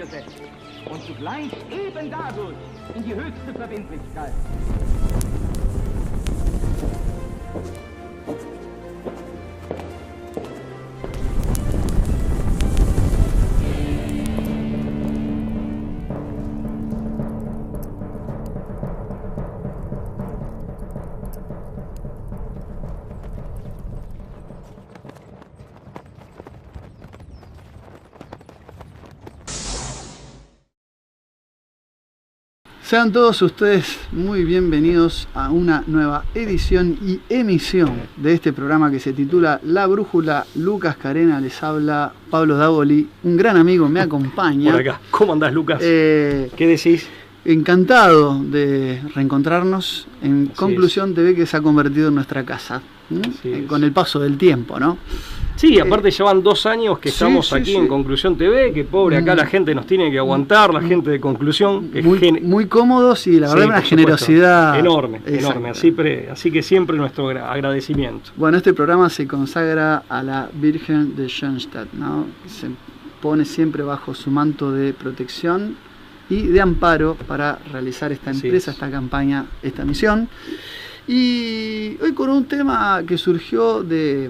führte und zugleich eben dadurch in die höchste Verbindlichkeit. Sean todos ustedes muy bienvenidos a una nueva edición y emisión de este programa que se titula La Brújula. Lucas Carena les habla, Pablo Davoli, un gran amigo me acompaña. Por acá. ¿Cómo andás, Lucas? ¿Qué decís? Encantado de reencontrarnos. En conclusión, TV que se ha convertido en nuestra casa con el paso del tiempo, ¿no? Sí, aparte llevan 2 años que estamos aquí en Conclusión TV, que pobre, acá la gente nos tiene que aguantar, la gente de Conclusión. Que muy cómodos y la verdad una generosidad enorme, enorme. Así que siempre nuestro agradecimiento. Bueno, este programa se consagra a la Virgen de Schoenstatt, ¿no? Se pone siempre bajo su manto de protección y de amparo para realizar esta empresa, esta campaña, esta misión. Y hoy con un tema que surgió de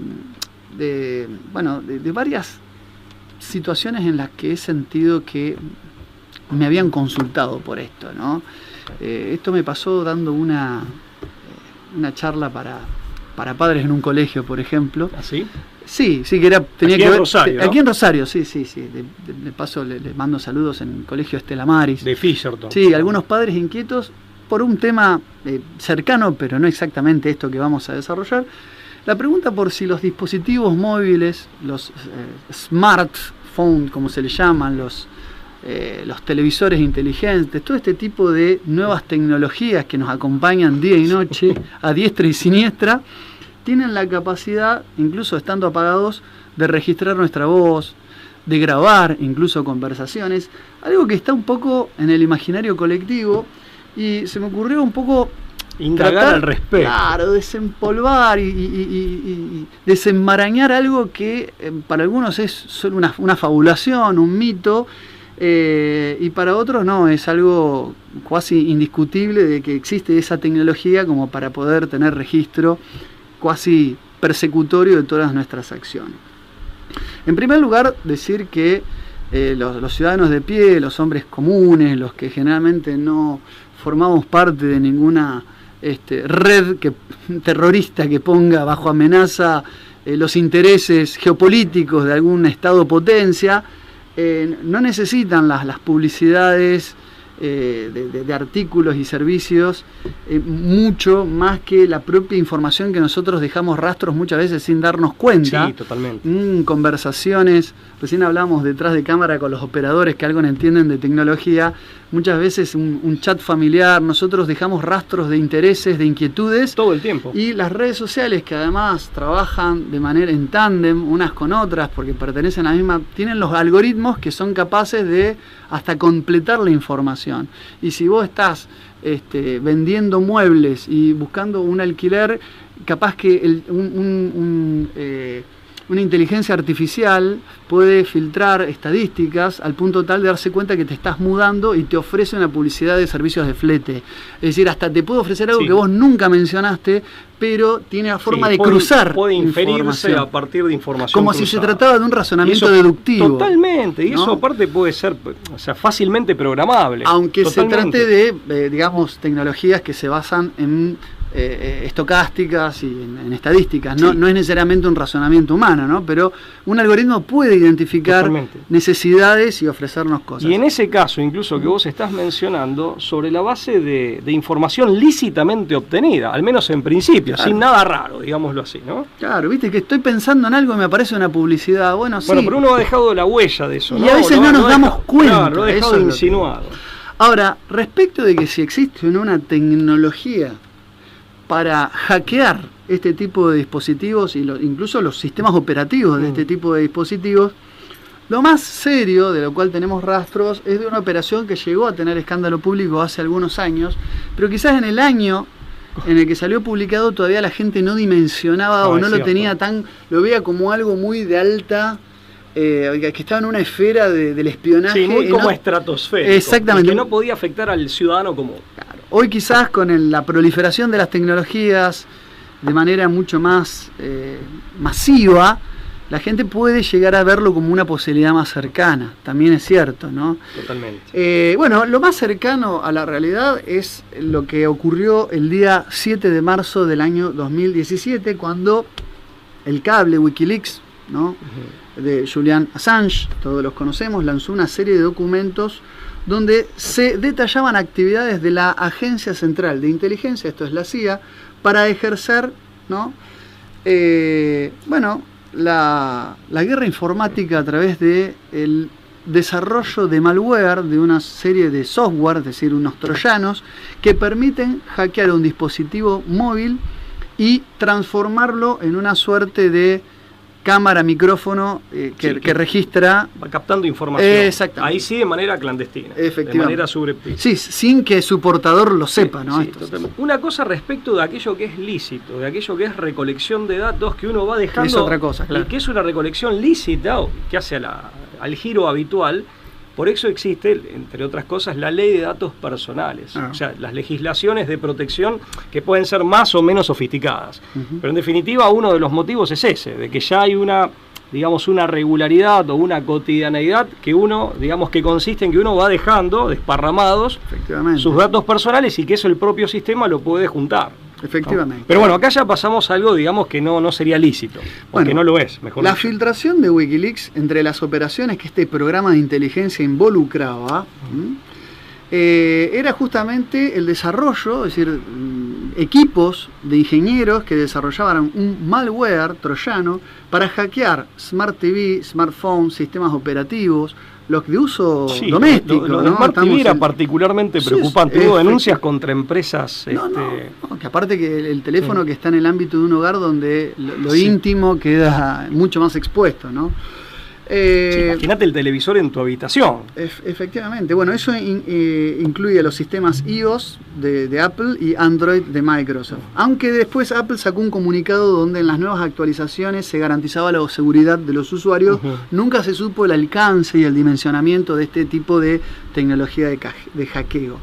varias situaciones en las que he sentido que me habían consultado por esto, ¿no? Esto me pasó dando una charla para padres en un colegio, por ejemplo. ¿Ah, sí? Sí, que tenía aquí que ver. Rosario, ¿no? Aquí en Rosario, sí. De paso le mando saludos en el colegio Estela Maris. De Fisherton. Sí, algunos padres inquietos por un tema cercano, pero no exactamente esto que vamos a desarrollar. La pregunta por si los dispositivos móviles, los smartphones, como se les llaman, los televisores inteligentes, todo este tipo de nuevas tecnologías que nos acompañan día y noche, a diestra y siniestra, tienen la capacidad, incluso estando apagados, de registrar nuestra voz, de grabar incluso conversaciones, algo que está un poco en el imaginario colectivo, y se me ocurrió un poco indagar al respecto. Claro, desempolvar y desenmarañar algo que para algunos es solo una fabulación, un mito, y para otros no, es algo casi indiscutible de que existe esa tecnología como para poder tener registro casi persecutorio de todas nuestras acciones. En primer lugar, decir que los ciudadanos de pie, los hombres comunes, los que generalmente no formamos parte de ninguna red terrorista que ponga bajo amenaza los intereses geopolíticos de algún estado potencia, no necesitan las publicidades de artículos y servicios mucho más que la propia información que nosotros dejamos rastros muchas veces sin darnos cuenta. Sí, totalmente. Conversaciones, recién hablamos detrás de cámara con los operadores que algo entienden de tecnología, muchas veces un chat familiar, nosotros dejamos rastros de intereses, de inquietudes todo el tiempo. Y las redes sociales, que además trabajan de manera en tándem unas con otras porque pertenecen a la misma, tienen los algoritmos que son capaces de hasta completar la información. Y si vos estás vendiendo muebles y buscando un alquiler, capaz que una inteligencia artificial puede filtrar estadísticas al punto tal de darse cuenta que te estás mudando y te ofrece una publicidad de servicios de flete. Es decir, hasta te puede ofrecer algo que vos nunca mencionaste, pero tiene la forma de cruzar. Puede inferirse a partir de información como cruzada. Si se trataba de un razonamiento deductivo. Totalmente, y ¿no? eso aparte puede ser, fácilmente programable. Aunque totalmente. Se trate de, digamos, tecnologías que se basan en estocásticas y en estadísticas, no es necesariamente un razonamiento humano, ¿no? Pero un algoritmo puede identificar necesidades y ofrecernos cosas. Y en ese caso, incluso que vos estás mencionando, sobre la base de información lícitamente obtenida, al menos en principio, sin nada raro, digámoslo así, ¿no? Claro, viste que estoy pensando en algo y me aparece una publicidad, bueno, pero uno ha dejado la huella de eso, ¿no? Y a veces no nos damos cuenta. Claro, lo ha dejado insinuado. Ahora, respecto de que si existe una tecnología para hackear este tipo de dispositivos y incluso los sistemas operativos de este tipo de dispositivos, lo más serio, de lo cual tenemos rastros, es de una operación que llegó a tener escándalo público hace algunos años, pero quizás en el año en el que salió publicado todavía la gente no dimensionaba o no lo tenía lo veía como algo muy de alta que estaba en una esfera del espionaje. Sí, muy como estratosférico. Exactamente. Y que no podía afectar al ciudadano común. Claro. Hoy quizás con la proliferación de las tecnologías de manera mucho más masiva, la gente puede llegar a verlo como una posibilidad más cercana. También es cierto, ¿no? Totalmente. Bueno, lo más cercano a la realidad es lo que ocurrió el día 7 de marzo del año 2017, cuando el cable Wikileaks, ¿no? De Julian Assange, todos los conocemos, lanzó una serie de documentos donde se detallaban actividades de la Agencia Central de Inteligencia, esto es la CIA, para ejercer, ¿no? La guerra informática a través de el desarrollo de malware, de una serie de software, es decir, unos troyanos, que permiten hackear un dispositivo móvil y transformarlo en una suerte de cámara, micrófono que registra. Va captando información. Exactamente. Ahí sí, de manera clandestina. Efectivamente. De manera subrepticia. Sí, sin que su portador lo sepa, ¿no? Sí, totalmente. Una cosa respecto de aquello que es lícito, de aquello que es recolección de datos que uno va dejando. Es otra cosa, claro. Y que es una recolección lícita, que hace al giro habitual. Por eso existe, entre otras cosas, la ley de datos personales. O sea, las legislaciones de protección que pueden ser más o menos sofisticadas. Pero en definitiva, uno de los motivos es ese, de que ya hay una regularidad o una cotidianeidad que que consiste en que uno va dejando desparramados sus datos personales y que eso el propio sistema lo puede juntar. Efectivamente. ¿No? Pero bueno, acá ya pasamos a algo, que no sería lícito, porque no lo es, mejor la dicho. filtración de Wikileaks entre las operaciones que este programa de inteligencia involucraba, era justamente el desarrollo, es decir, equipos de ingenieros que desarrollaban un malware troyano para hackear Smart TV, smartphones, sistemas operativos, los de uso doméstico. Lo de Smart TV era particularmente preocupante. Hubo denuncias contra empresas. Que aparte que el teléfono que está en el ámbito de un hogar donde lo íntimo queda mucho más expuesto, ¿no? Imagínate el televisor en tu habitación. Efectivamente. Bueno, eso incluye los sistemas iOS de Apple y Android de Microsoft. Aunque después Apple sacó un comunicado donde en las nuevas actualizaciones se garantizaba la seguridad de los usuarios. Nunca se supo el alcance y el dimensionamiento de este tipo de tecnología de hackeo.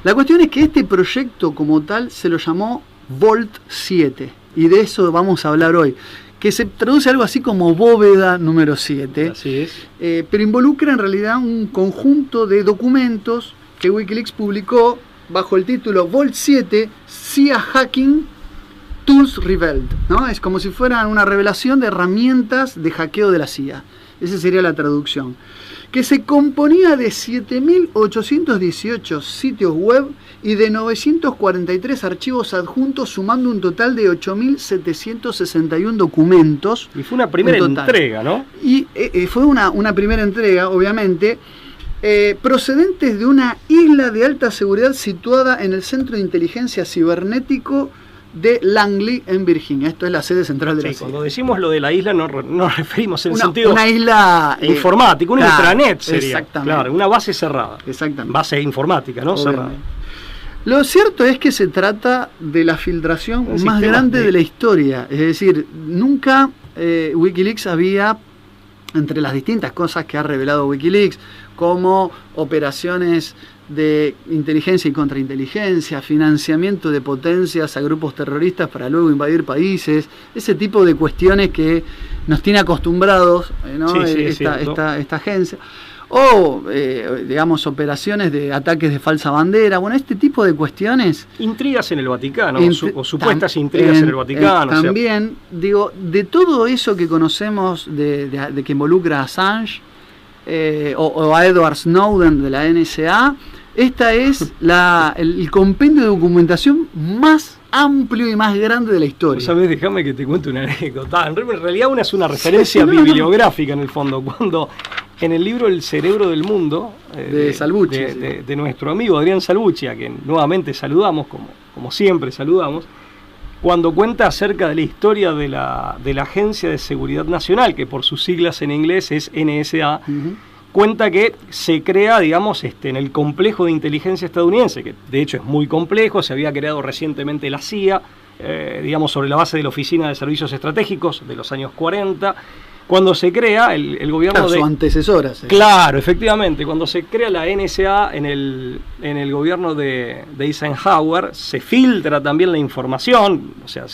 La cuestión es que este proyecto como tal se lo llamó Vault 7. Y de eso vamos a hablar hoy, que se traduce algo así como bóveda número 7. Así es. Pero involucra en realidad un conjunto de documentos que Wikileaks publicó bajo el título Vault 7 CIA Hacking Tools Revealed, ¿no? Es como si fueran una revelación de herramientas de hackeo de la CIA. Esa sería la traducción. Que se componía de 7.818 sitios web y de 943 archivos adjuntos, sumando un total de 8.761 documentos. Y fue una primera entrega, ¿no? Y fue una primera entrega, obviamente, procedentes de una isla de alta seguridad situada en el Centro de Inteligencia Cibernético de Langley en Virginia. Esto es la sede central de la CIA. Cuando decimos lo de la isla no nos referimos en sentido una isla informático, un intranet sería. Exactamente. Claro, una base cerrada. Exactamente. Base informática, ¿no? Obviamente. Cerrada. Lo cierto es que se trata de la filtración más grande de la historia. Es decir, nunca Wikileaks había, entre las distintas cosas que ha revelado Wikileaks, como operaciones de inteligencia y contrainteligencia, financiamiento de potencias a grupos terroristas para luego invadir países, ese tipo de cuestiones que nos tiene acostumbrados, ¿no? esta agencia, o digamos operaciones de ataques de falsa bandera, bueno, este tipo de cuestiones. Intrigas en el Vaticano, o supuestas intrigas en el Vaticano. También, digo, de todo eso que conocemos de que involucra a Assange o a Edward Snowden de la NSA, esta es el compendio de documentación más amplio y más grande de la historia. ¿Sabes? Déjame que te cuente una anécdota. En realidad es una referencia bibliográfica en el fondo. Cuando en el libro El cerebro del mundo de Salvucci, de nuestro amigo Adrián Salvucci, a quien nuevamente saludamos, como siempre saludamos, cuando cuenta acerca de la historia de la Agencia de Seguridad Nacional, que por sus siglas en inglés es NSA, cuenta que se crea, digamos, en el complejo de inteligencia estadounidense, que de hecho es muy complejo, se había creado recientemente la CIA, digamos, sobre la base de la Oficina de Servicios Estratégicos de los años 40, cuando se crea el gobierno claro, de... su antecesora. Sí. Claro, efectivamente, cuando se crea la NSA en el gobierno de Eisenhower, se filtra también la información, o sea,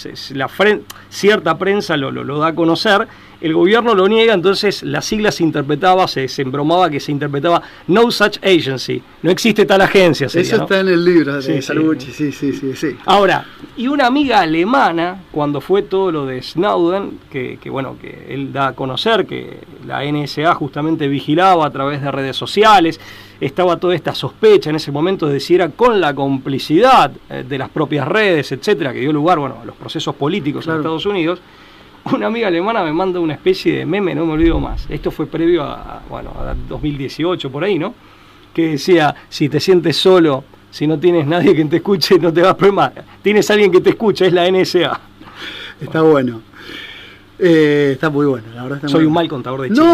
cierta prensa lo da a conocer, el gobierno lo niega, entonces la sigla se interpretaba, se embromaba que se interpretaba no such agency, no existe tal agencia. Sería, eso ¿no? está en el libro de Sí, Salvucci, sí. sí. Ahora, y una amiga alemana, cuando fue todo lo de Snowden, que él da a conocer que la NSA justamente vigilaba a través de redes sociales, estaba toda esta sospecha en ese momento de si era con la complicidad de las propias redes, etcétera, que dio lugar, a los procesos políticos claro. En Estados Unidos. Una amiga alemana me manda una especie de meme, no me olvido más. Esto fue previo a 2018, por ahí, ¿no? Que decía, si te sientes solo, si no tienes nadie que te escuche, no te vas a problemar. Tienes alguien que te escucha, es la NSA. Está bueno. Está muy bueno, la verdad. Soy un mal contador de chistes.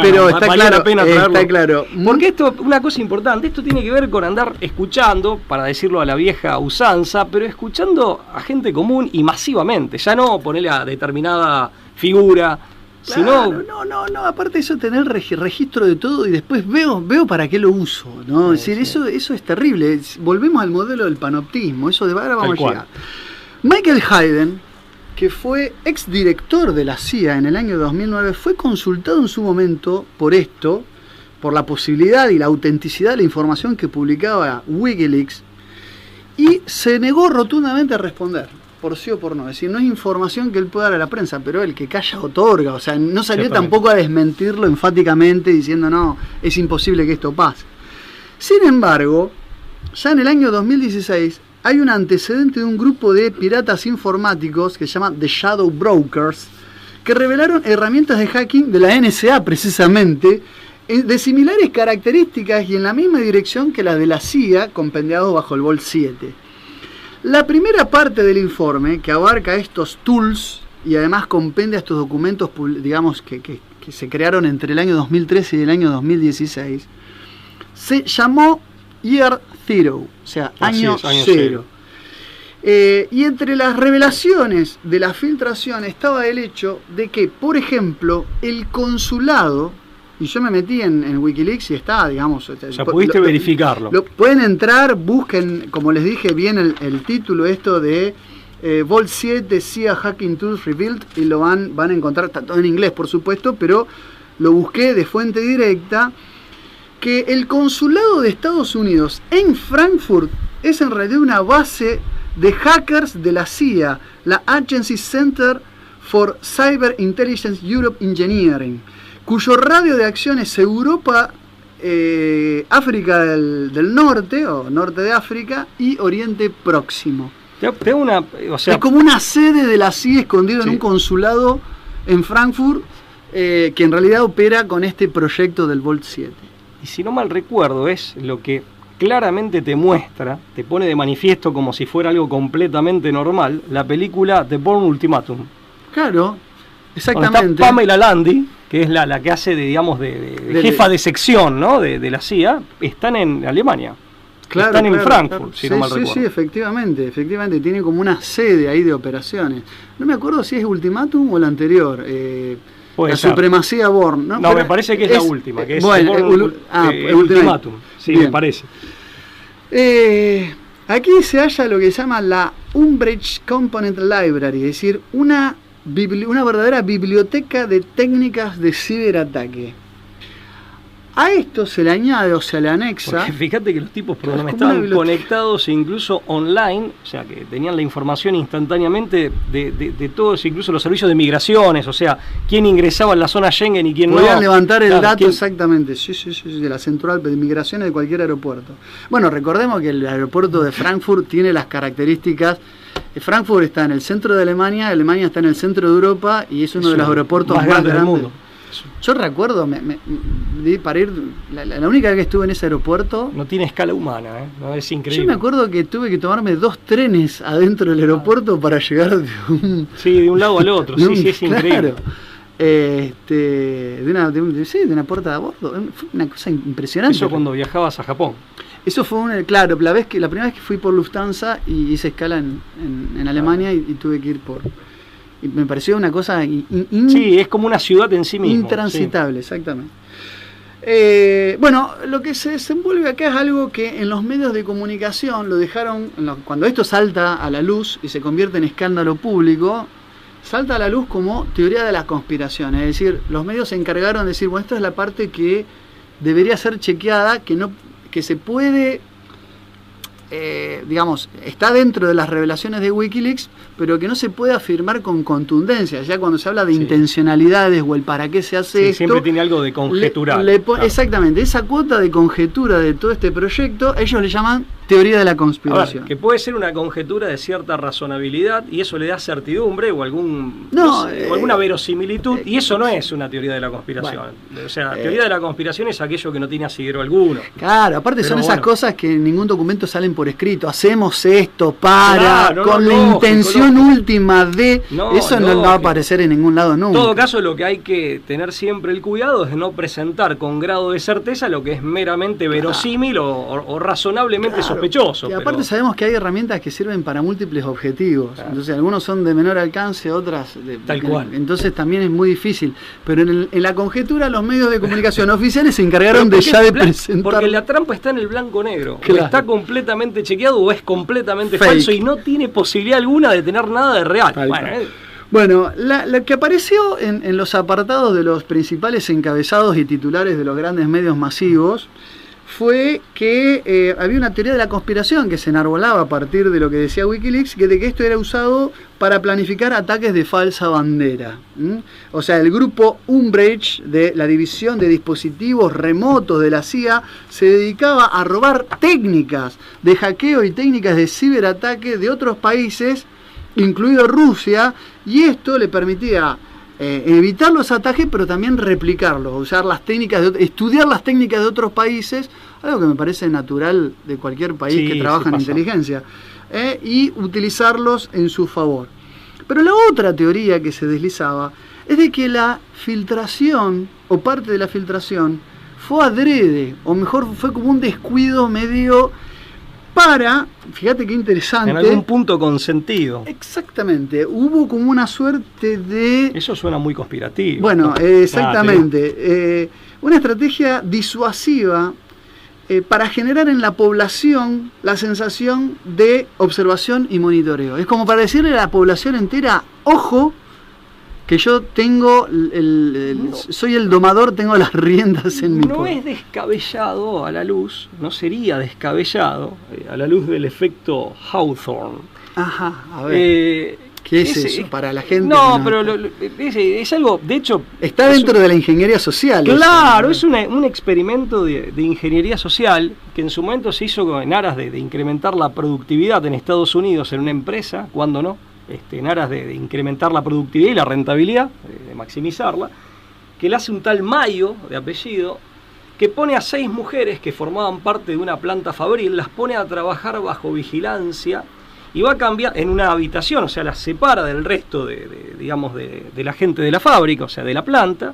Pero está claro. La pena está claro. Porque esto, una cosa importante, esto tiene que ver con andar escuchando, para decirlo a la vieja usanza, pero escuchando a gente común y masivamente. Ya no ponerle a determinada figura, claro, sino... No, aparte de eso, tener registro de todo y después veo para qué lo uso, ¿no? Es decir, eso es terrible. Volvemos al modelo del panoptismo, eso de ahora vamos a llegar. Michael Hayden, que fue exdirector de la CIA en el año 2009, fue consultado en su momento por la posibilidad y la autenticidad de la información que publicaba Wikileaks, y se negó rotundamente a responder, por sí o por no. Es decir, no es información que él pueda dar a la prensa, pero el que calla otorga. O sea, no salió tampoco a desmentirlo enfáticamente diciendo, no, es imposible que esto pase. Sin embargo, ya en el año 2016, hay un antecedente de un grupo de piratas informáticos que se llama The Shadow Brokers, que revelaron herramientas de hacking de la NSA precisamente, de similares características y en la misma dirección que las de la CIA, compendiados bajo el Vault 7. La primera parte del informe, que abarca estos tools y además compendia estos documentos, digamos, que se crearon entre el año 2013 y el año 2016, se llamó Year Zero, o sea, año cero. Y entre las revelaciones de la filtración estaba el hecho de que, por ejemplo, el consulado, y yo me metí en Wikileaks y está, digamos... O sea, pudiste verificarlo. Pueden entrar, busquen, como les dije bien, el título esto de Vault 7 CIA Hacking Tools Revealed, y lo van a encontrar, está todo en inglés por supuesto, pero lo busqué de fuente directa, que el consulado de Estados Unidos en Frankfurt es en realidad una base de hackers de la CIA, la Agency Center for Cyber Intelligence Europe Engineering, cuyo radio de acción es Europa, África del Norte, o Norte de África, y Oriente Próximo. Es como una sede de la CIA escondida en un consulado en Frankfurt, que en realidad opera con este proyecto del Vault 7. Y si no mal recuerdo, es lo que claramente te muestra, te pone de manifiesto como si fuera algo completamente normal, la película The Bourne Ultimatum. Claro, exactamente. Donde está Pamela Landy, que es la que hace de jefa de sección, ¿no? de la CIA, están en Alemania. Están en Frankfurt, si no mal recuerdo. Sí, efectivamente, tiene como una sede ahí de operaciones. No me acuerdo si es Ultimatum o la anterior. La supremacía Bourne, ¿no? No, me parece que es la última, que es Ultimatum. Sí, bien. Me parece. Aquí se halla lo que se llama la Umbridge Component Library, es decir, una verdadera biblioteca de técnicas de ciberataque. A esto se le añade o se le anexa... Porque fíjate que los tipos estaban conectados incluso online, o sea, que tenían la información instantáneamente de todos, incluso los servicios de migraciones, o sea, quién ingresaba en la zona Schengen y quién no. Podían levantar el dato exactamente, sí, de la central de migraciones de cualquier aeropuerto. Bueno, recordemos que el aeropuerto de Frankfurt tiene las características... Frankfurt está en el centro de Alemania está en el centro de Europa y es uno de los aeropuertos más grandes del mundo. Yo recuerdo, para ir, la única vez que estuve en ese aeropuerto... No tiene escala humana, no, es increíble. Yo me acuerdo que tuve que tomarme 2 trenes adentro del aeropuerto para llegar de un lado al otro, sí, es increíble. De una puerta de a bordo, fue una cosa impresionante. Eso cuando viajabas a Japón. Eso fue la primera vez que fui por Lufthansa y hice escala en Alemania y tuve que ir Y me pareció una cosa sí, es como una ciudad en sí misma. Intransitable, sí. Exactamente. Bueno, lo que se desenvuelve acá es algo que en los medios de comunicación lo dejaron, cuando esto salta a la luz y se convierte en escándalo público, salta a la luz como teoría de la conspiración. Es decir, los medios se encargaron de decir, bueno, esta es la parte que debería ser chequeada, que se puede, digamos, está dentro de las revelaciones de Wikileaks, pero que no se puede afirmar con contundencia. Ya cuando se habla de intencionalidades o el para qué se hace esto, siempre tiene algo de conjetural. Claro. Exactamente, esa cuota de conjetura de todo este proyecto, ellos le llaman teoría de la conspiración. Ver, que puede ser una conjetura de cierta razonabilidad y eso le da certidumbre o alguna verosimilitud, y eso no es una teoría de la conspiración. Bueno, o sea, teoría de la conspiración es aquello que no tiene asidero alguno. Claro, aparte son esas cosas que en ningún documento salen por escrito. Hacemos esto para, con la intención última de... eso no va a aparecer en ningún lado nunca. En todo caso, lo que hay que tener siempre el cuidado es no presentar con grado de certeza lo que es meramente verosímil o razonablemente sospechoso. Y aparte sabemos que hay herramientas que sirven para múltiples objetivos. Claro. Entonces algunos son de menor alcance, otras... Tal cual. Entonces también es muy difícil. Pero en la conjetura los medios de comunicación oficiales se encargaron de presentar... Porque la trampa está en el blanco-negro. Claro. O está completamente chequeado o es completamente falso y no tiene posibilidad alguna de tener nada de real. Bueno, lo que apareció en los apartados de los principales encabezados y titulares de los grandes medios masivos fue que había una teoría de la conspiración que se enarbolaba a partir de lo que decía Wikileaks, de que esto era usado para planificar ataques de falsa bandera. O sea, el grupo Umbridge de la división de dispositivos remotos de la CIA se dedicaba a robar técnicas de hackeo y técnicas de ciberataque de otros países, incluido Rusia, y esto le permitía evitar los ataques, pero también replicarlos, usar las técnicas, estudiar las técnicas de otros países, algo que me parece natural de cualquier país que trabaja en inteligencia, y utilizarlos en su favor. Pero la otra teoría que se deslizaba es de que la filtración, o parte de la filtración, fue adrede, o mejor fue como un descuido medio... fíjate qué interesante. En algún punto consentido. Exactamente. Hubo como una suerte de... Eso suena muy conspirativo. Bueno, exactamente. Una estrategia disuasiva para generar en la población la sensación de observación y monitoreo. Es como para decirle a la población entera, ojo, que yo tengo soy el domador, tengo las riendas en mi poder. No es descabellado a la luz, no sería descabellado a la luz del efecto Hawthorne. Ajá, a ver. ¿Qué es eso para la gente? No, pero es algo, de hecho... Está dentro de la ingeniería social. Claro, es un experimento de ingeniería social que en su momento se hizo en aras de incrementar la productividad en Estados Unidos en una empresa, ¿cuándo no? En aras de incrementar la productividad y la rentabilidad, de maximizarla, que le hace un tal Mayo, de apellido, que pone a 6 mujeres que formaban parte de una planta fabril, las pone a trabajar bajo vigilancia y va a cambiar en una habitación, o sea, las separa del resto de la gente de la fábrica, o sea, de la planta,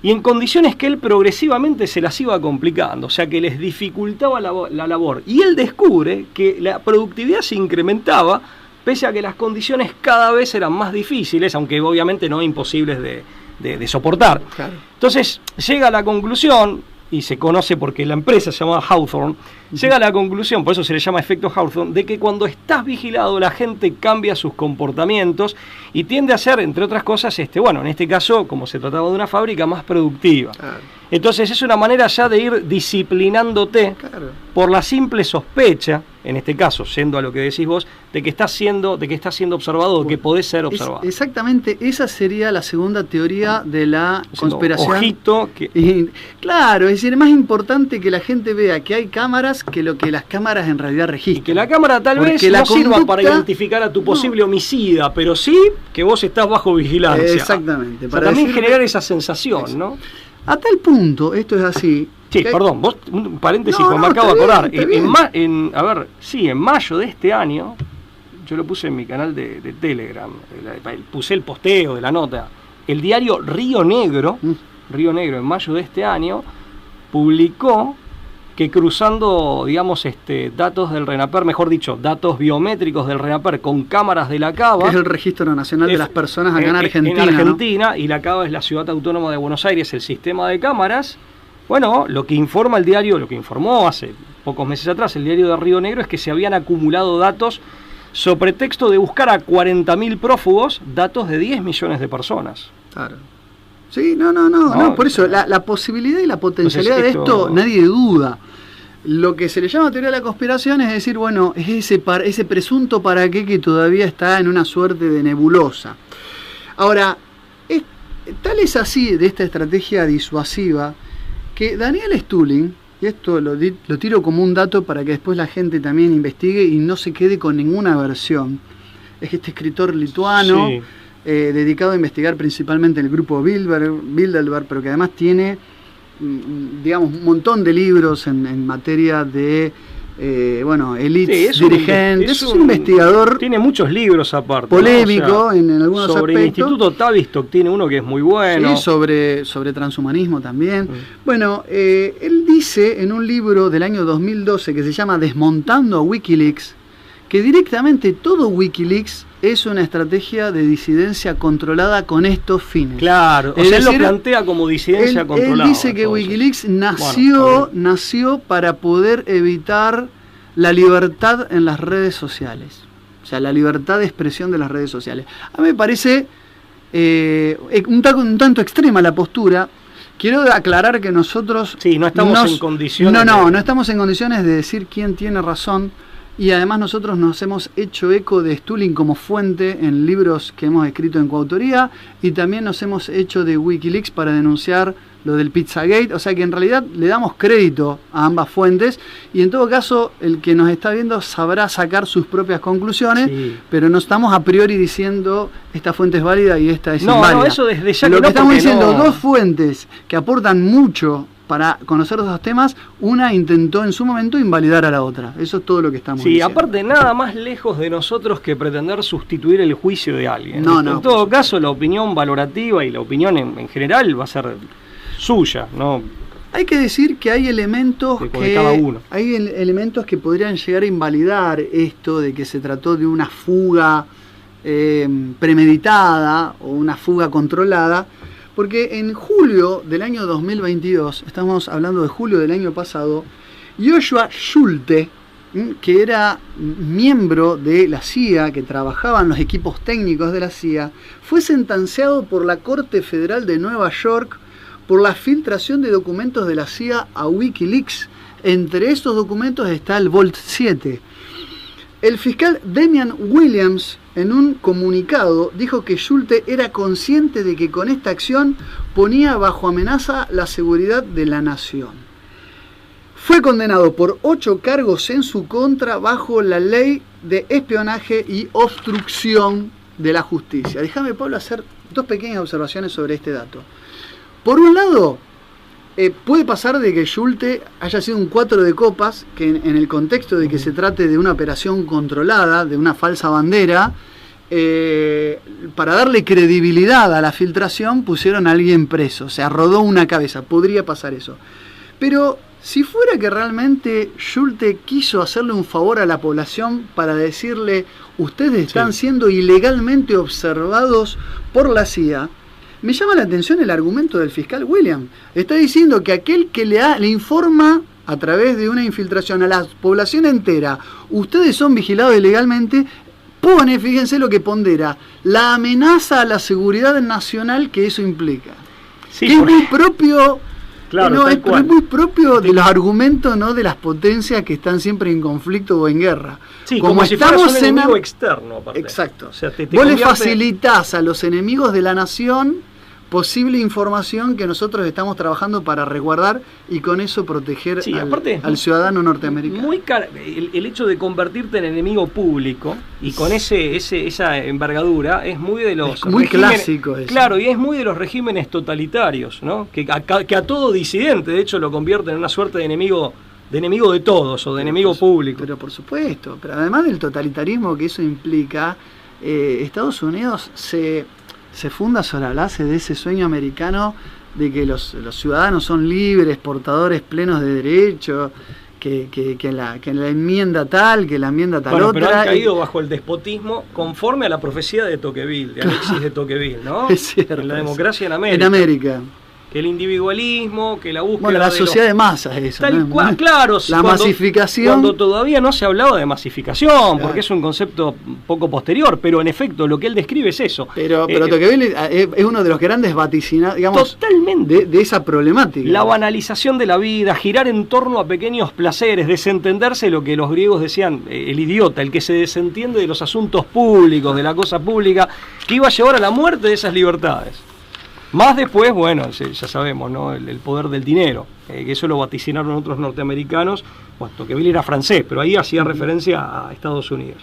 y en condiciones que él progresivamente se las iba complicando, o sea, que les dificultaba la labor. Y él descubre que la productividad se incrementaba pese a que las condiciones cada vez eran más difíciles, aunque obviamente no imposibles de soportar. Claro. Entonces llega a la conclusión, y se conoce porque la empresa se llamaba Hawthorne, llega a la conclusión, por eso se le llama efecto Hawthorne, de que cuando estás vigilado la gente cambia sus comportamientos y tiende a ser, entre otras cosas, en este caso, como se trataba de una fábrica, más productiva. Claro. Entonces es una manera ya de ir disciplinándote por la simple sospecha, en este caso, yendo a lo que decís vos, de que estás siendo observado, que podés ser observado. Exactamente, esa sería la segunda teoría de la conspiración. Ojito. Claro, es decir, es más importante que la gente vea que hay cámaras que lo que las cámaras en realidad registran. Y que la cámara tal vez no sirva para identificar a tu posible homicida, pero sí que vos estás bajo vigilancia. Exactamente. Para también generar esa sensación, ¿no? A tal punto, esto es así. Sí, perdón, vos, un paréntesis, me acabo de acordar. En mayo de este año, yo lo puse en mi canal de Telegram, puse el posteo de la nota. El diario Río Negro, en mayo de este año, publicó que cruzando, digamos, datos del RENAPER, mejor dicho, datos biométricos del RENAPER con cámaras de la CABA. Que es el Registro Nacional de las Personas acá en Argentina. En Argentina, ¿no? Y la CABA es la Ciudad Autónoma de Buenos Aires, el sistema de cámaras. Bueno, lo que informa el diario, lo que informó hace pocos meses atrás el diario de Río Negro es que se habían acumulado datos sobre pretexto de buscar a 40.000 prófugos, datos de 10 millones de personas. Claro. Sí, no, por eso la posibilidad y la potencialidad de esto nadie duda. Lo que se le llama teoría de la conspiración es decir, bueno, es ese presunto para qué que todavía está en una suerte de nebulosa. Ahora, tal es así de esta estrategia disuasiva que Daniel Stulin, y esto lo tiro como un dato para que después la gente también investigue y no se quede con ninguna versión, es este escritor lituano, sí, dedicado a investigar principalmente el grupo Bilderberg, pero que además tiene, digamos, un montón de libros en materia de élites, sí, dirigentes. Es un investigador. Tiene muchos libros aparte. Polémico, ¿no? O sea, en algunos sobre aspectos. El Instituto Tavistock tiene uno que es muy bueno. Sí, sobre transhumanismo también. Bueno, él dice en un libro del año 2012 que se llama Desmontando a Wikileaks, que directamente todo Wikileaks es una estrategia de disidencia controlada con estos fines. Claro, o sea, él lo plantea como disidencia controlada. Él dice que Wikileaks nació para poder evitar la libertad en las redes sociales. O sea, la libertad de expresión de las redes sociales. A mí me parece un tanto extrema la postura. Quiero aclarar que nosotros... Sí, no estamos en condiciones... No estamos en condiciones de decir quién tiene razón. Y además nosotros nos hemos hecho eco de Stulin como fuente en libros que hemos escrito en coautoría, y también nos hemos hecho de Wikileaks para denunciar lo del Pizzagate, o sea que en realidad le damos crédito a ambas fuentes, y en todo caso el que nos está viendo sabrá sacar sus propias conclusiones, sí, pero no estamos a priori diciendo esta fuente es válida y esta es inválida. No, eso desde ya lo que estamos diciendo, dos fuentes que aportan mucho para conocer esos temas, una intentó en su momento invalidar a la otra. Eso es todo lo que estamos diciendo. Sí, aparte nada más lejos de nosotros que pretender sustituir el juicio de alguien. En No, todo caso, la opinión valorativa y la opinión en general va a ser suya, ¿no? Hay que decir que hay elementos hay elementos que podrían llegar a invalidar esto de que se trató de una fuga premeditada o una fuga controlada. Porque en julio del año 2022, estamos hablando de julio del año pasado, Joshua Schulte, que era miembro de la CIA, que trabajaba en los equipos técnicos de la CIA, fue sentenciado por la Corte Federal de Nueva York por la filtración de documentos de la CIA a Wikileaks. Entre estos documentos está el Vault 7. El fiscal Damian Williams, en un comunicado, dijo que Schulte era consciente de que con esta acción ponía bajo amenaza la seguridad de la nación. Fue condenado por 8 cargos en su contra bajo la ley de espionaje y obstrucción de la justicia. Déjame, Pablo, hacer 2 pequeñas observaciones sobre este dato. Por un lado, puede pasar de que Schulte haya sido un 4 de copas, que en el contexto de que se trate de una operación controlada, de una falsa bandera, para darle credibilidad a la filtración pusieron a alguien preso, o sea, rodó una cabeza, podría pasar eso. Pero si fuera que realmente Schulte quiso hacerle un favor a la población para decirle, ustedes están siendo ilegalmente observados por la CIA, me llama la atención el argumento del fiscal William. Está diciendo que aquel que le informa a través de una infiltración a la población entera, ustedes son vigilados ilegalmente, pone, fíjense lo que pondera, la amenaza a la seguridad nacional que eso implica. Sí, que es muy propio, claro, es muy propio de los argumentos, ¿no?, de las potencias que están siempre en conflicto o en guerra. Sí, como si estamos un enemigo externo. Aparte. Exacto. O sea, vos le facilitás a los enemigos de la nación posible información que nosotros estamos trabajando para resguardar y con eso proteger al ciudadano norteamericano. El hecho de convertirte en enemigo público y con esa envergadura es muy de los... Es muy clásico eso. Claro, y es muy de los regímenes totalitarios, ¿no? Que a todo disidente, de hecho, lo convierten en una suerte de enemigo de todos o de enemigo público. Pero por supuesto, pero además del totalitarismo que eso implica, Estados Unidos se funda sobre la base de ese sueño americano de que los ciudadanos son libres, portadores plenos de derechos, que la enmienda tal, que la enmienda tal otra. Pero han caído bajo el despotismo conforme a la profecía de Tocqueville, de Alexis de Tocqueville, ¿no? Es cierto. En la democracia en América. En América. Que el individualismo, que la búsqueda la sociedad de masas, eso. Tal cual, claro. La masificación. Cuando todavía no se hablaba de masificación, porque es un concepto poco posterior, pero en efecto lo que él describe es eso. Pero Tocqueville es uno de los grandes vaticinados, digamos, totalmente, de esa problemática. La banalización de la vida, girar en torno a pequeños placeres, desentenderse de lo que los griegos decían, el idiota, el que se desentiende de los asuntos públicos, de la cosa pública, que iba a llevar a la muerte de esas libertades. Más después, bueno, ya sabemos, ¿no? El poder del dinero, que eso lo vaticinaron otros norteamericanos. Bueno, Tocqueville era francés, pero ahí hacía referencia a Estados Unidos.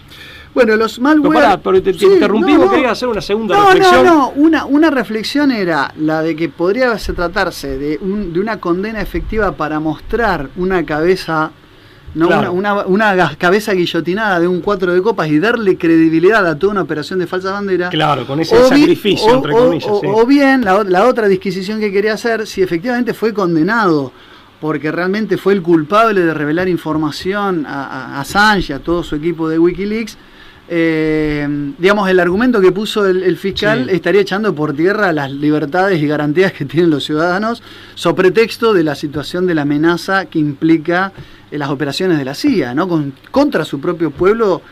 Bueno, los malware... Pero te interrumpí, porque querías hacer una segunda reflexión. Una reflexión era la de que podría tratarse de una condena efectiva para mostrar una cabeza... ¿no? Claro. Una cabeza guillotinada de un 4 de copas y darle credibilidad a toda una operación de falsa bandera. Claro, con ese sacrificio, entre comillas. O bien, la otra disquisición que quería hacer, si efectivamente fue condenado, porque realmente fue el culpable de revelar información a Assange y a todo su equipo de Wikileaks, digamos, el argumento que puso el fiscal estaría echando por tierra las libertades y garantías que tienen los ciudadanos, sobre pretexto de la situación de la amenaza que implica las operaciones de la CIA, ¿no? Contra su propio pueblo,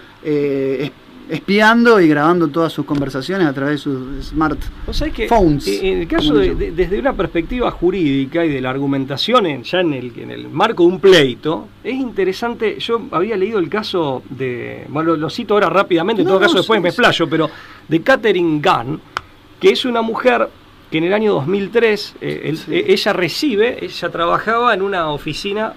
espiando y grabando todas sus conversaciones a través de sus smartphones. En el caso desde una perspectiva jurídica y de la argumentación en el marco de un pleito, es interesante. Yo había leído el caso de, bueno, lo cito ahora rápidamente, en todo caso después me explayo, pero de Catherine Gunn, que es una mujer que en el año 2003 ella trabajaba en una oficina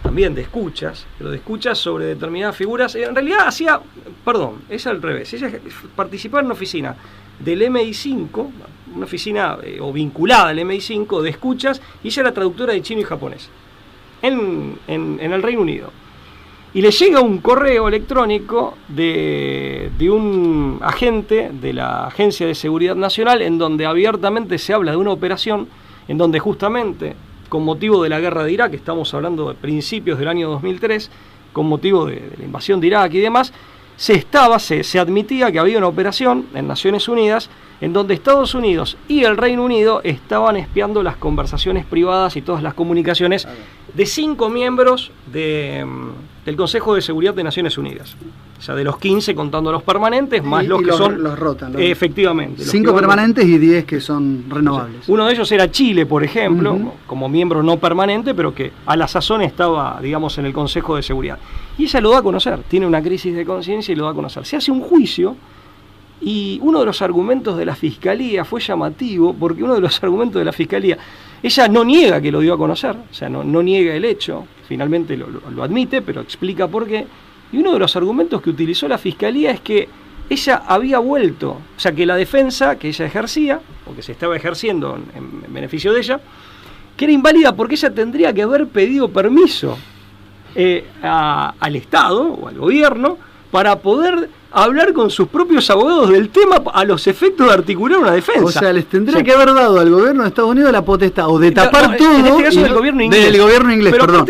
también de escuchas, pero de escuchas sobre determinadas figuras. En realidad es al revés. Ella participaba en una oficina del MI5, una oficina o vinculada al MI5 de escuchas, y ella era traductora de chino y japonés en el Reino Unido. Y le llega un correo electrónico de un agente de la Agencia de Seguridad Nacional, en donde abiertamente se habla de una operación en donde justamente, con motivo de la guerra de Irak, estamos hablando de principios del año 2003, con motivo de la invasión de Irak y demás, se admitía que había una operación en Naciones Unidas en donde Estados Unidos y el Reino Unido estaban espiando las conversaciones privadas y todas las comunicaciones de 5 miembros del Consejo de Seguridad de Naciones Unidas. O sea, de los 15 contando los permanentes, más los que son... Los rotan. Efectivamente. 5 permanentes y 10 que son renovables. Uno de ellos era Chile, por ejemplo, como miembro no permanente, pero que a la sazón estaba, digamos, en el Consejo de Seguridad. Y ella lo da a conocer, tiene una crisis de conciencia y lo da a conocer. Se hace un juicio y uno de los argumentos de la Fiscalía fue llamativo, porque uno de los argumentos de la Fiscalía, ella no niega que lo dio a conocer, o sea, no niega el hecho, finalmente lo admite, pero explica por qué. Y uno de los argumentos que utilizó la Fiscalía es que ella había vuelto, o sea, que la defensa que ella ejercía, o que se estaba ejerciendo en beneficio de ella, que era inválida porque ella tendría que haber pedido permiso al Estado o al gobierno para poder hablar con sus propios abogados del tema a los efectos de articular una defensa. O sea, les tendría que haber dado al gobierno de Estados Unidos la potestad o de tapar todo, en este caso del gobierno inglés. Del gobierno inglés, pero perdón.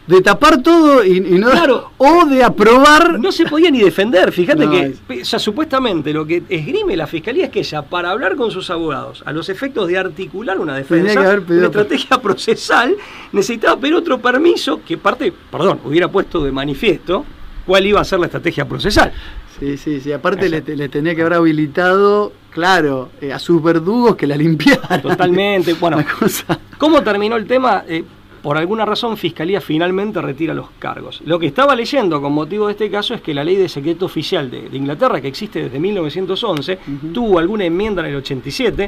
De tapar todo y no, claro, o de aprobar. No se podía ni defender. Fíjate o sea, supuestamente lo que esgrime la Fiscalía es que ella, para hablar con sus abogados a los efectos de articular una defensa, una estrategia procesal, necesitaba pedir otro permiso que hubiera puesto de manifiesto cuál iba a ser la estrategia procesal. Sí. Aparte le tenía que haber habilitado, claro, a sus verdugos que la limpiaran. Totalmente. Bueno, ¿cómo terminó el tema? Por alguna razón, Fiscalía finalmente retira los cargos. Lo que estaba leyendo con motivo de este caso es que la ley de secreto oficial de Inglaterra, que existe desde 1911, tuvo alguna enmienda en el 87,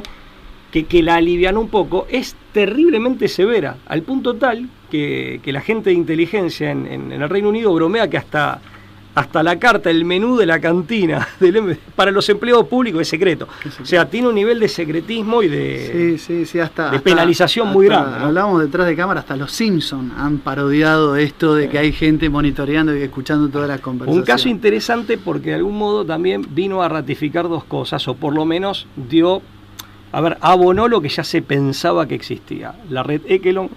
que la alivianó un poco. Es terriblemente severa, al punto tal que la gente de inteligencia en el Reino Unido bromea que hasta la carta, el menú de la cantina para los empleados públicos es secreto. O sea, tiene un nivel de secretismo y de penalización muy grande, ¿no? Hablábamos detrás de cámara, hasta los Simpsons han parodiado esto de que hay gente monitoreando y escuchando todas las conversaciones. Un caso interesante porque de algún modo también vino a ratificar dos cosas, o por lo menos dio abonó lo que ya se pensaba que existía. La red Echelon,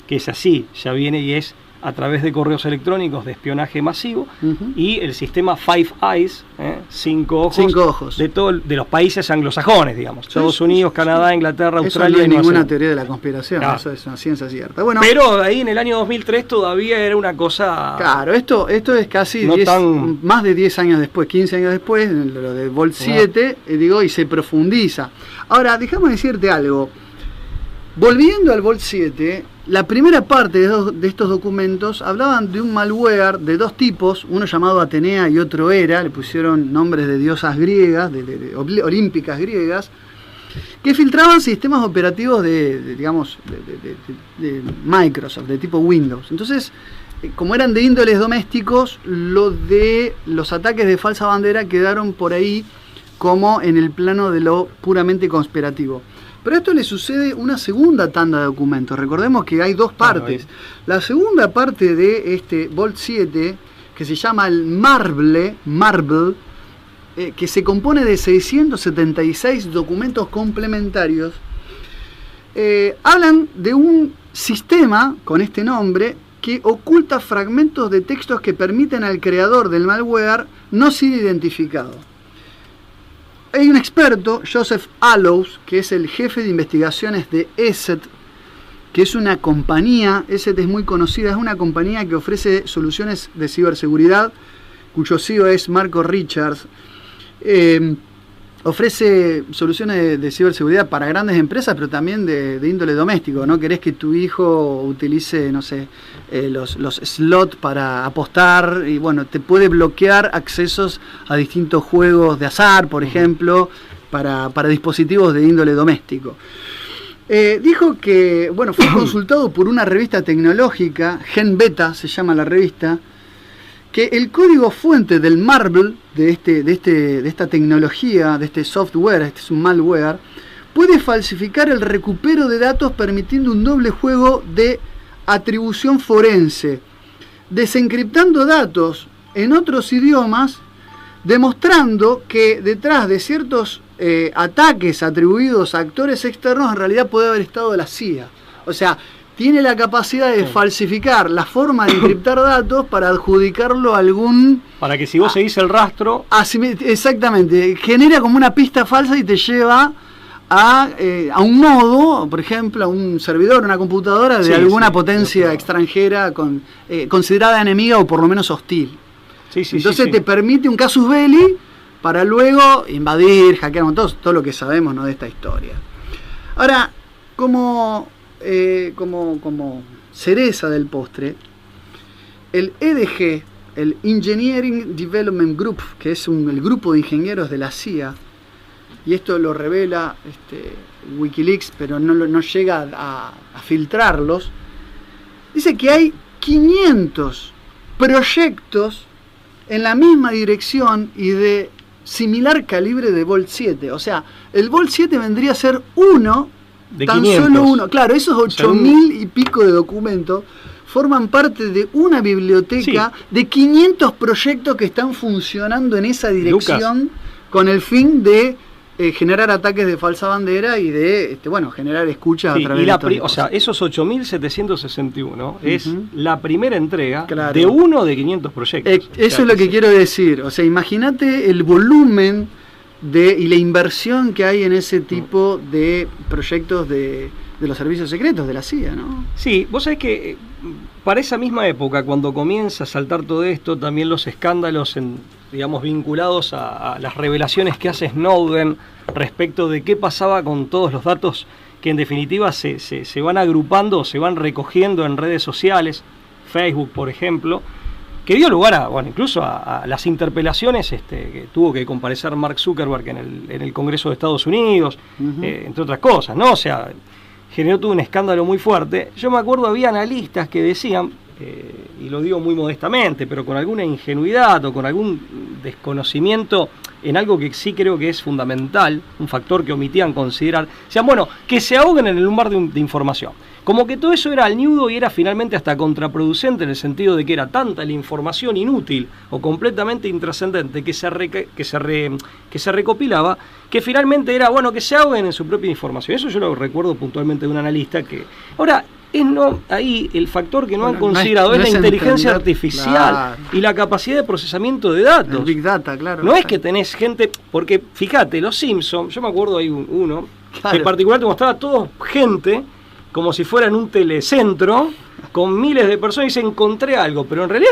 que es así, ya viene y es a través de correos electrónicos de espionaje masivo, y el sistema Five Eyes, 5 ojos, de los países anglosajones, digamos, Estados Unidos, Canadá, Inglaterra, Australia. Eso no es ninguna teoría de la conspiración, claro. Eso es una ciencia cierta. Bueno, pero ahí en el año 2003 todavía era una cosa... Claro, esto es casi no 10, tan... más de 10 años después, 15 años después, lo de Vault 7, y se profundiza. Ahora, déjame decirte algo. Volviendo al Vault 7, la primera parte de estos documentos hablaban de un malware de dos tipos, uno llamado Atenea y otro Hera, le pusieron nombres de diosas griegas, de olímpicas griegas, que filtraban sistemas operativos de Microsoft, de tipo Windows. Entonces, como eran de índoles domésticos, los ataques de falsa bandera quedaron por ahí como en el plano de lo puramente conspirativo. Pero a esto le sucede una segunda tanda de documentos. Recordemos que hay dos partes. La segunda parte de este Vault 7, que se llama el Marble, que se compone de 676 documentos complementarios, hablan de un sistema con este nombre que oculta fragmentos de textos que permiten al creador del malware no ser identificado. Hay un experto, Joseph Allows, que es el jefe de investigaciones de ESET, que es una compañía, ESET es muy conocida, es una compañía que ofrece soluciones de ciberseguridad, cuyo CEO es Marco Richards. Ofrece soluciones de ciberseguridad para grandes empresas, pero también de índole doméstico. ¿No querés que tu hijo utilice, no sé, los slots para apostar? Y bueno, te puede bloquear accesos a distintos juegos de azar, por ejemplo, para dispositivos de índole doméstico. Dijo que, bueno, fue consultado por una revista tecnológica, GenBeta se llama la revista, que el código fuente del Marble, de esta tecnología, de este software, este es un malware, puede falsificar el recupero de datos permitiendo un doble juego de atribución forense, desencriptando datos en otros idiomas, demostrando que detrás de ciertos ataques atribuidos a actores externos en realidad puede haber estado la CIA. O sea, tiene la capacidad de falsificar la forma de encriptar datos para adjudicarlo a algún... Para que si vos seguís el rastro... Exactamente, genera como una pista falsa y te lleva a un nodo, por ejemplo, a un servidor, una computadora de alguna potencia extranjera considerada enemiga o por lo menos hostil. Entonces te permite un casus belli para luego invadir, hackear, todo lo que sabemos, ¿no?, de esta historia. Ahora, como cereza del postre, el EDG, el Engineering Development Group, que es el grupo de ingenieros de la CIA, y esto lo revela Wikileaks, pero no llega a filtrarlos, dice que hay 500 proyectos en la misma dirección y de similar calibre de Vault 7. O sea, el Vault 7 vendría a ser uno, de tan 500. Solo uno. Claro, esos 8.000 y pico de documentos forman parte de una biblioteca de 500 proyectos que están funcionando en esa dirección, Lucas, con el fin de generar ataques de falsa bandera y de generar escuchas a través de o sea, esos 8.761 es la primera entrega de uno de 500 proyectos. Eso es lo que quiero decir. O sea, imagínate el volumen y la inversión que hay en ese tipo de proyectos de los servicios secretos de la CIA, ¿no? Sí, vos sabés que para esa misma época, cuando comienza a saltar todo esto, también los escándalos vinculados a las revelaciones que hace Snowden respecto de qué pasaba con todos los datos que en definitiva se van agrupando, se van recogiendo en redes sociales, Facebook por ejemplo, que dio lugar incluso a las interpelaciones que tuvo que comparecer Mark Zuckerberg en el Congreso de Estados Unidos, entre otras cosas, ¿no? O sea, generó todo un escándalo muy fuerte. Yo me acuerdo, había analistas que decían, y lo digo muy modestamente, pero con alguna ingenuidad o con algún desconocimiento en algo que sí creo que es fundamental, un factor que omitían considerar, decían, bueno, que se ahoguen en el mar de información. Como que todo eso era al ñudo y era finalmente hasta contraproducente en el sentido de que era tanta la información inútil o completamente intrascendente que se recopilaba, que finalmente era, bueno, que se ahoguen en su propia información. Eso yo lo recuerdo puntualmente de un analista que... Ahora, ahí el factor que no han considerado es la inteligencia artificial y la capacidad de procesamiento de datos. El Big Data, claro. No es que tenés gente... Porque, fíjate, los Simpsons, yo me acuerdo hay uno, que en particular te mostraba todo gente como si fuera en un telecentro, con miles de personas, y se encontré algo, pero en realidad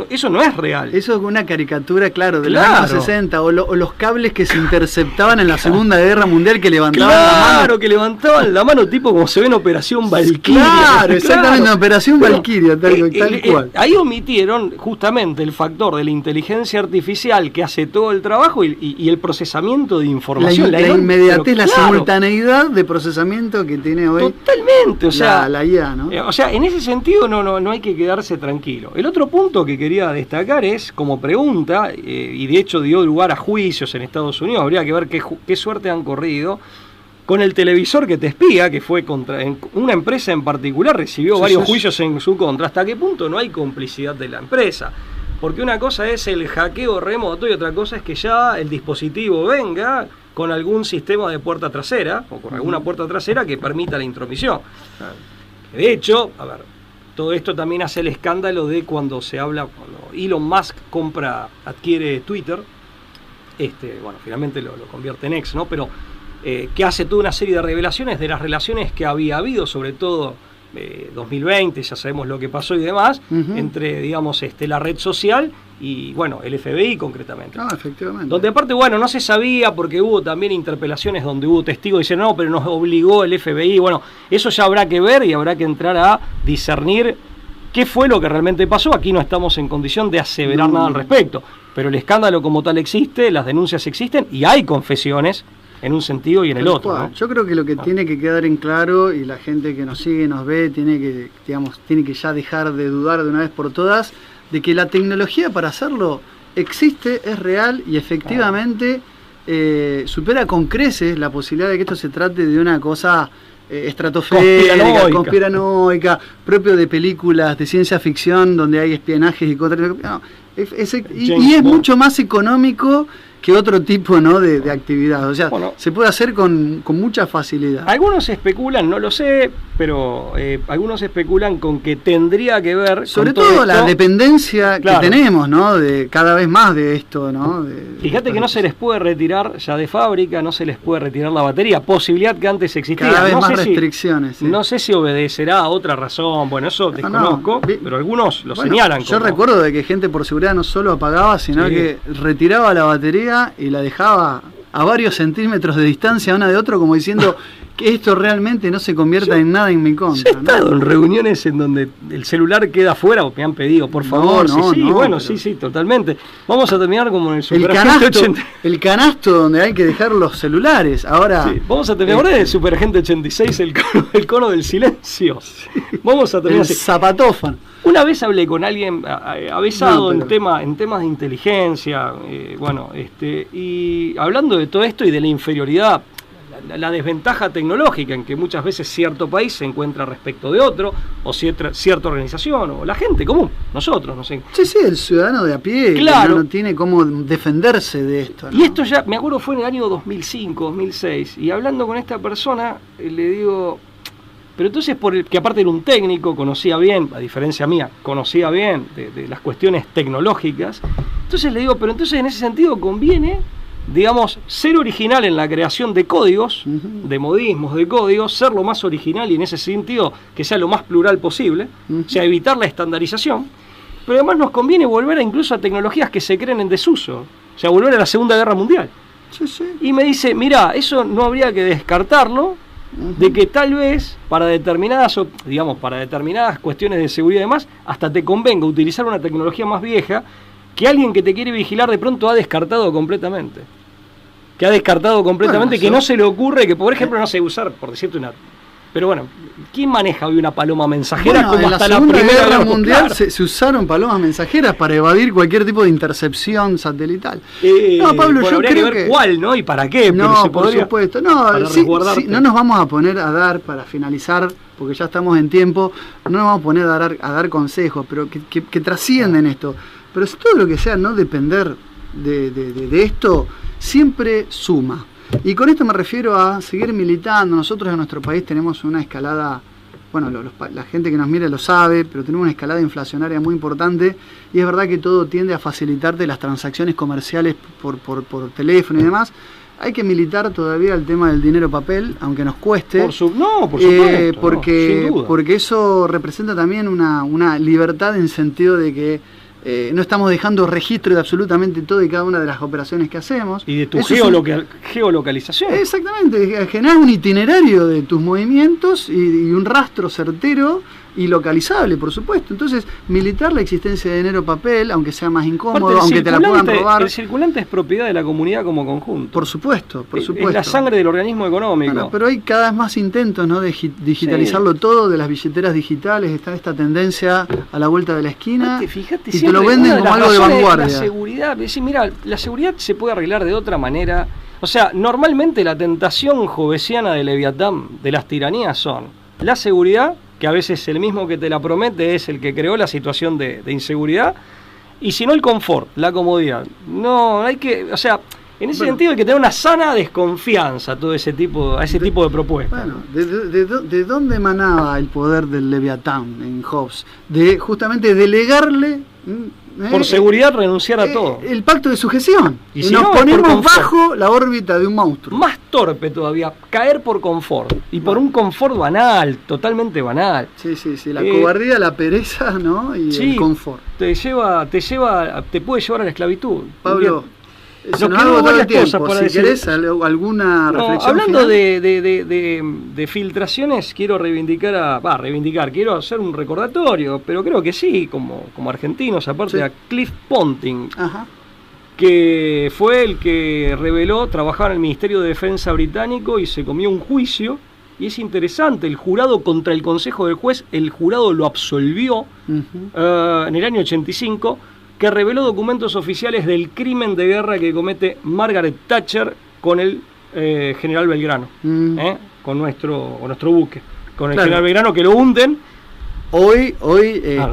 eso no es real. Eso es una caricatura, claro, de los años 60, o los cables que se interceptaban en la Segunda Guerra Mundial que levantaban la mano. Claro, que levantaban la mano, tipo como se ve en Operación Valkyria. Claro, exactamente, en Operación Valkyria, tal cual. Ahí omitieron justamente el factor de la inteligencia artificial que hace todo el trabajo y el procesamiento de información. La inmediatez, la simultaneidad de procesamiento que tiene hoy. Totalmente, o sea, la IA, ¿no? O sea, en ese sentido no hay que quedarse tranquilo. El otro punto que quería destacar es, como pregunta, y de hecho dio lugar a juicios en Estados Unidos, habría que ver qué suerte han corrido, con el televisor que te espía, que fue contra una empresa en particular, recibió varios juicios en su contra. ¿Hasta qué punto no hay complicidad de la empresa? Porque una cosa es el hackeo remoto y otra cosa es que ya el dispositivo venga con algún sistema de puerta trasera, o con alguna puerta trasera que permita la intromisión. De hecho, a ver, todo esto también hace el escándalo de cuando Elon Musk adquiere Twitter, bueno, finalmente lo convierte en X, ¿no? Pero que hace toda una serie de revelaciones de las relaciones que había habido, sobre todo 2020, ya sabemos lo que pasó y demás, entre, digamos, la red social y, bueno, el FBI concretamente. Efectivamente. Donde aparte, bueno, no se sabía porque hubo también interpelaciones donde hubo testigos y dicen, no, pero nos obligó el FBI. Bueno, eso ya habrá que ver y habrá que entrar a discernir qué fue lo que realmente pasó. Aquí no estamos en condición de aseverar nada al respecto, pero el escándalo como tal existe, las denuncias existen y hay confesiones en un sentido y en el otro, ¿no? Yo creo que lo que tiene que quedar en claro, y la gente que nos sigue, nos ve, tiene que ya dejar de dudar de una vez por todas, de que la tecnología para hacerlo existe, es real y efectivamente supera con creces la posibilidad de que esto se trate de una cosa estratosférica, conspiranoica, propio de películas de ciencia ficción donde hay espionajes y cosas. No, y es mucho más económico que otro tipo, ¿no?, de actividad. O sea, bueno, se puede hacer con mucha facilidad. Algunos especulan, no lo sé, pero algunos especulan con que tendría que ver sobre con todo la dependencia que tenemos, ¿no?, de cada vez más de esto, ¿no? Fíjate que no se les puede retirar ya de fábrica, no se les puede retirar la batería, posibilidad que antes existía. Cada vez más restricciones. No sé si obedecerá a otra razón, bueno, eso desconozco, pero algunos lo señalan. Yo recuerdo de que gente por seguridad no solo apagaba, sino que retiraba la batería y la dejaba a varios centímetros de distancia una de otro, como diciendo que esto realmente no se convierta en nada en mi contra. Yo he estado en reuniones en donde el celular queda afuera, o me han pedido, por favor, sí, totalmente. Vamos a terminar como en el Superagente 80. El canasto donde hay que dejar los celulares. Ahora vamos a terminar ahora en el Superagente 86, el cono del silencio. Vamos a terminar el zapatófano. Una vez hablé con alguien avesado en temas de inteligencia, y hablando de todo esto y de la inferioridad, la desventaja tecnológica en que muchas veces cierto país se encuentra respecto de otro, o cierta organización, o la gente común, nosotros, no sé. Sí, el ciudadano de a pie, claro, que no tiene cómo defenderse de esto, ¿no? Y esto ya, me acuerdo, fue en el año 2005, 2006, y hablando con esta persona, le digo... Pero entonces, que aparte era un técnico, conocía bien, a diferencia mía, conocía bien de las cuestiones tecnológicas, entonces le digo, pero entonces en ese sentido conviene, digamos, ser original en la creación de códigos, de modismos de códigos, ser lo más original y en ese sentido que sea lo más plural posible, o sea, evitar la estandarización, pero además nos conviene volver incluso a tecnologías que se creen en desuso, o sea, volver a la Segunda Guerra Mundial. Y me dice, mirá, eso no habría que descartarlo, de que tal vez para determinadas cuestiones de seguridad y demás, hasta te convenga utilizar una tecnología más vieja que alguien que te quiere vigilar de pronto ha descartado completamente. Que no se le ocurre que, por ejemplo, no sé, usar, por decirte Pero bueno, ¿quién maneja hoy una paloma mensajera? Bueno, como en hasta la Segunda Guerra Mundial claro. se usaron palomas mensajeras para evadir cualquier tipo de intercepción satelital. No, Pablo, yo creo que ver cuál, ¿no? Y para qué. No, por supuesto. No, no nos vamos a poner a dar, para finalizar, porque ya estamos en tiempo, no nos vamos a poner a dar consejos, pero que trascienden esto. Pero si todo lo que sea no depender de esto, siempre suma. Y con esto me refiero a seguir militando. Nosotros en nuestro país tenemos una escalada, bueno, la gente que nos mira lo sabe, pero tenemos una escalada inflacionaria muy importante, y es verdad que todo tiende a facilitarte las transacciones comerciales por teléfono y demás. Hay que militar todavía el tema del dinero papel, aunque nos cueste. Por supuesto. Porque eso representa también una libertad en sentido de que no estamos dejando registro de absolutamente todo y cada una de las operaciones que hacemos. Y de tu geolocalización. Exactamente, generar un itinerario de tus movimientos y un rastro certero y localizable, por supuesto. Entonces, militar la existencia de dinero papel, aunque sea más incómodo, aunque te la puedan robar. El circulante es propiedad de la comunidad como conjunto. Por supuesto. Es la sangre del organismo económico. Bueno, pero hay cada vez más intentos, ¿no?, de digitalizarlo todo, de las billeteras digitales. Está esta tendencia a la vuelta de la esquina. Fíjate, y te lo venden como algo de vanguardia. La seguridad, mira, la seguridad se puede arreglar de otra manera. O sea, normalmente la tentación jovesiana de Leviatán, de las tiranías, son la seguridad, que a veces el mismo que te la promete es el que creó la situación de inseguridad, y si no el confort, la comodidad. No, hay que, o sea, en ese sentido hay que tener una sana desconfianza a ese tipo de propuestas. Bueno, ¿de dónde emanaba el poder del Leviatán en Hobbes? De justamente delegarle... por seguridad renunciar a todo. El pacto de sujeción. Y si nos no, ponemos bajo la órbita de un monstruo. Más torpe todavía, caer por confort. Y por un confort banal, totalmente banal. Sí, la cobardía, la pereza, ¿no? Y el confort. Te puede llevar a la esclavitud. Pablo, se nos hago todo el tiempo. Si querés alguna reflexión hablando final. de filtraciones, quiero quiero hacer un recordatorio, pero creo que sí, como argentinos, aparte a Cliff Ponting, que fue el que reveló, trabajaba en el Ministerio de Defensa británico y se comió un juicio, y es interesante, el jurado contra el consejo del juez, el jurado lo absolvió en el año 85, que reveló documentos oficiales del crimen de guerra que comete Margaret Thatcher con el general Belgrano, con nuestro buque, con el general Belgrano, que lo hunden. Hoy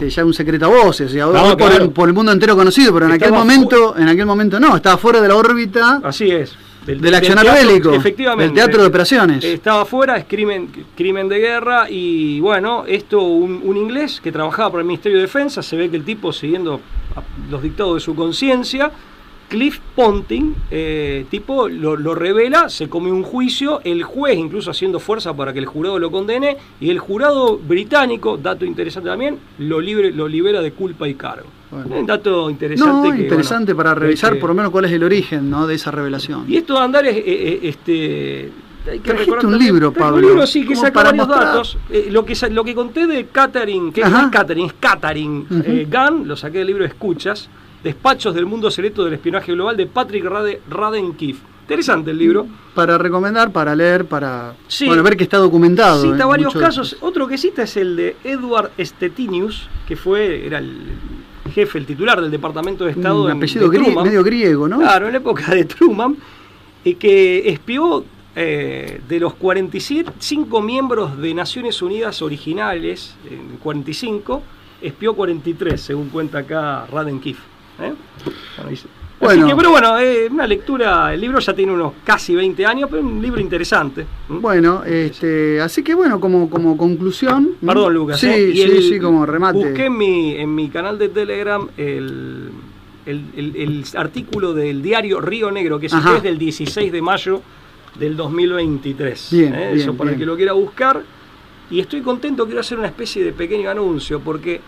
ya un secreto a voces, por el mundo entero conocido, pero en aquel momento no, estaba fuera de la órbita. Así es. Del accionar bélico, efectivamente, del teatro de operaciones. Estaba fuera, es crimen de guerra, y bueno, un inglés que trabajaba para el Ministerio de Defensa, se ve que el tipo, siguiendo los dictados de su conciencia, Cliff Ponting, lo revela, se come un juicio, el juez incluso haciendo fuerza para que el jurado lo condene, y el jurado británico, dato interesante también, lo libera de culpa y cargo. Bueno. Un dato interesante. Interesante para revisar por lo menos cuál es el origen, ¿no?, de esa revelación. Y esto de andar hay que recordar un libro, Pablo. Un libro, sí, que saca varios datos. Lo que conté de Catherine, que no es Catherine, es Catherine Gunn, lo saqué del libro Escuchas, Despachos del Mundo Secreto del Espionaje Global, de Patrick Radden Keefe. Interesante el libro. Para recomendar, para leer, para ver que está documentado. Cita varios casos. Otro que cita es el de Edward Stettinius, que era el jefe, el titular del Departamento de Estado. Un apellido medio griego, ¿no? Claro, en la época de Truman, que espió de los 45 miembros de Naciones Unidas originales, en 45, espió 43, según cuenta acá Radden Keefe. Así que, pero bueno, una lectura, el libro ya tiene unos casi 20 años, pero un libro interesante. Bueno, así que bueno, como conclusión... Perdón, Lucas. Sí, como remate. Busqué en mi canal de Telegram el artículo del diario Río Negro, que es del 16 de mayo del 2023. Eso para el que lo quiera buscar. Y estoy contento, quiero hacer una especie de pequeño anuncio, porque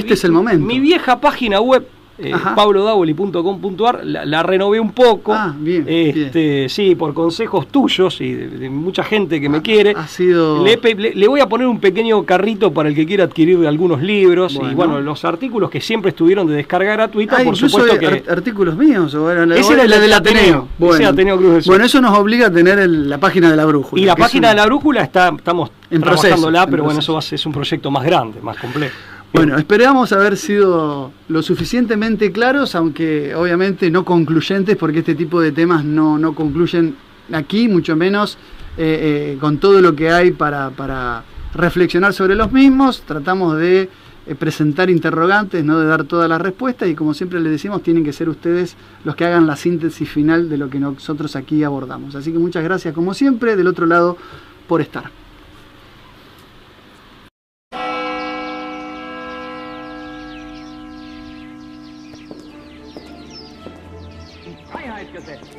es el momento. Mi vieja página web, pablodavoli.com.ar, la renové un poco. Bien, bien. Sí, por consejos tuyos y de mucha gente que me quiere. Ha sido... Le voy a poner un pequeño carrito para el que quiera adquirir algunos libros y bueno, los artículos que siempre estuvieron de descarga gratuita, por supuesto que... artículos míos, o era ese era el del Ateneo. Bueno, ese Ateneo Cruz del Sur. Bueno, eso nos obliga a tener la página de la brújula. Y la página de la brújula estamos trabajándola, pero bueno, proceso. eso es un proyecto más grande, más complejo. Bueno, esperamos haber sido lo suficientemente claros, aunque obviamente no concluyentes, porque este tipo de temas no concluyen aquí, mucho menos con todo lo que hay para reflexionar sobre los mismos. Tratamos de presentar interrogantes, no de dar todas las respuestas, y como siempre les decimos, tienen que ser ustedes los que hagan la síntesis final de lo que nosotros aquí abordamos. Así que muchas gracias como siempre, del otro lado, por estar. Gesetzt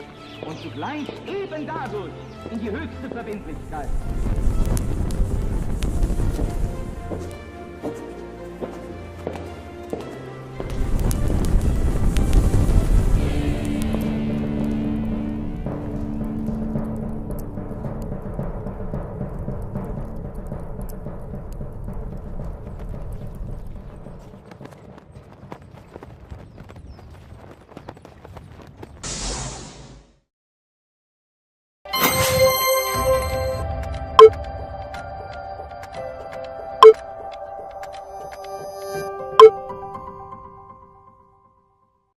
und zugleich eben dadurch in die höchste Verbindlichkeit.